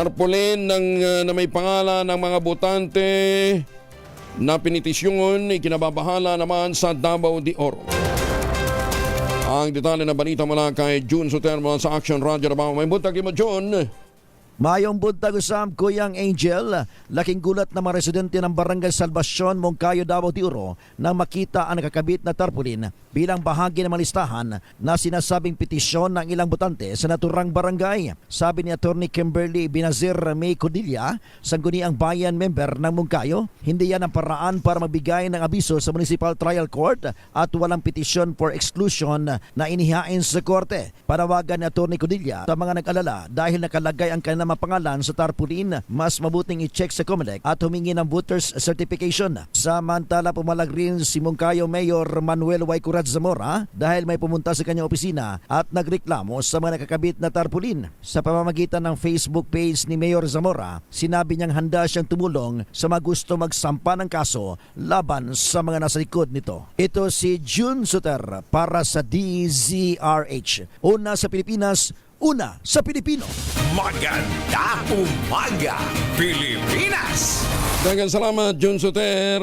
Tarpaulin na may pangalan ng mga botante na pinitisyon ikinababahala naman sa Davao de Oro. Ang detalye na balita mula kay June Sotermo sa Action Radio Davao. May buntag mo, June. Mayong buntag usam, Kuyang Angel. Laking gulat na mga residente ng Barangay Salvacion, Moncayo, Davao de Oro nang makita ang nakakabit na tarpaulin bilang bahagi ng malistahan na sinasabing petisyon ng ilang botante sa naturang barangay. Sabi ni Atty. Kimberly Binazir May Codilla, sangguniang bayan member ng Moncayo, hindi yan ang paraan para magbigay ng abiso sa Municipal Trial Court at walang petisyon for exclusion na inihain sa korte. Panawagan ni Atty. Codilla sa mga nag-alala dahil nakalagay ang kanilang pangalan sa tarpaulin, mas mabuting i-check sa COMELEC at humingi ng voters certification. Samantala, pumalag rin si Moncayo Mayor Manuel Y. Curat Zamora dahil may pumunta sa kanyang opisina at nagreklamo sa mga nakakabit na tarpaulin. Sa pamamagitan ng Facebook page ni Mayor Zamora, sinabi niyang handa siyang tumulong sa mga gusto magsampa ng kaso laban sa mga nasa likod nito. Ito si June Soter para sa DZRH. Una sa Pilipinas, una sa Pilipino. Magandang umaga, Pilipinas! Daghang salamat, June Soter.